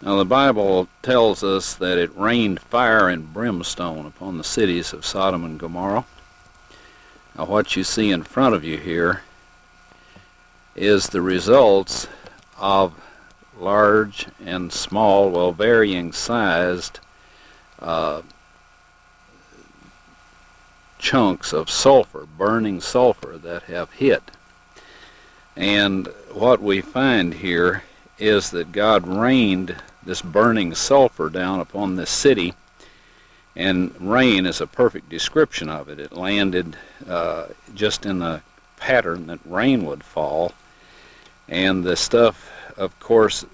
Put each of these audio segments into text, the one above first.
Now the Bible tells us that it rained fire and brimstone upon the cities of Sodom and Gomorrah. Now what you see in front of you here is the results of large and small, well, varying sized chunks of sulfur, burning sulfur, that have hit. And what we find here is that God rained this burning sulfur down upon this city, and rain is a perfect description of it. It landed just in the pattern that rain would fall, and the stuff, of course,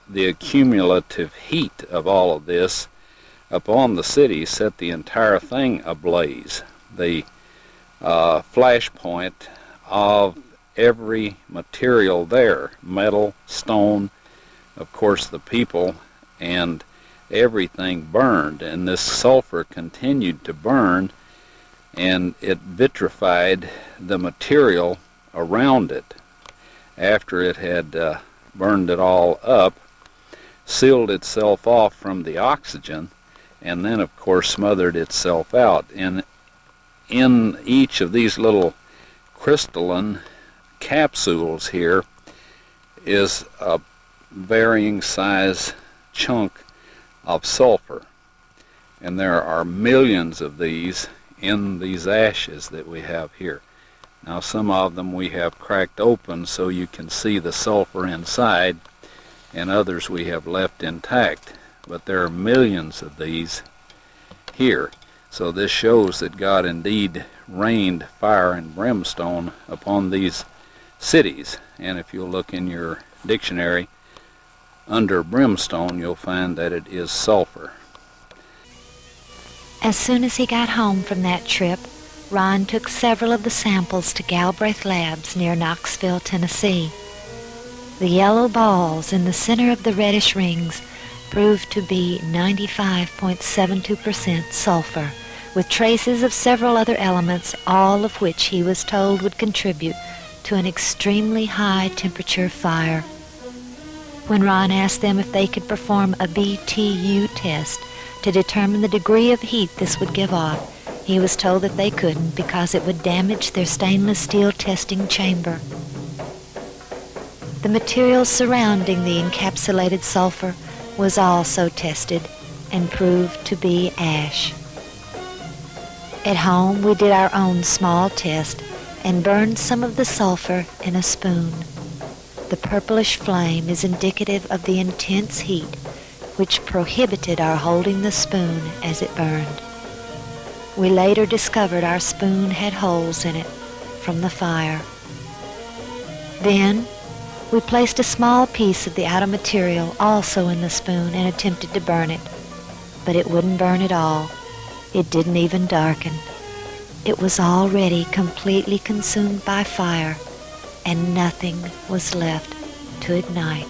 the accumulative heat of all of this upon the city set the entire thing ablaze. The flashpoint of every material there, metal, stone, of course the people, and everything burned, and this sulfur continued to burn, and it vitrified the material around it. After it had burned it all up, sealed itself off from the oxygen, and then of course smothered itself out. And in each of these little crystalline capsules here is a varying size chunk of sulfur, and there are millions of these in these ashes that we have here. Now some of them we have cracked open so you can see the sulfur inside, and others we have left intact, but there are millions of these here. So this shows that God indeed rained fire and brimstone upon these cities. And if you'll look in your dictionary, under brimstone you'll find that it is sulfur. As soon as he got home from that trip, Ron took several of the samples to Galbraith Labs near Knoxville, Tennessee. The yellow balls in the center of the reddish rings proved to be 95.72% sulfur, with traces of several other elements, all of which he was told would contribute to an extremely high temperature fire. When Ron asked them if they could perform a BTU test to determine the degree of heat this would give off, he was told that they couldn't because it would damage their stainless steel testing chamber. The material surrounding the encapsulated sulfur was also tested and proved to be ash. At home, we did our own small test and burned some of the sulfur in a spoon. The purplish flame is indicative of the intense heat, which prohibited our holding the spoon as it burned. We later discovered our spoon had holes in it from the fire. Then, we placed a small piece of the outer material also in the spoon and attempted to burn it, but it wouldn't burn at all. It didn't even darken. It was already completely consumed by fire, and nothing was left to ignite.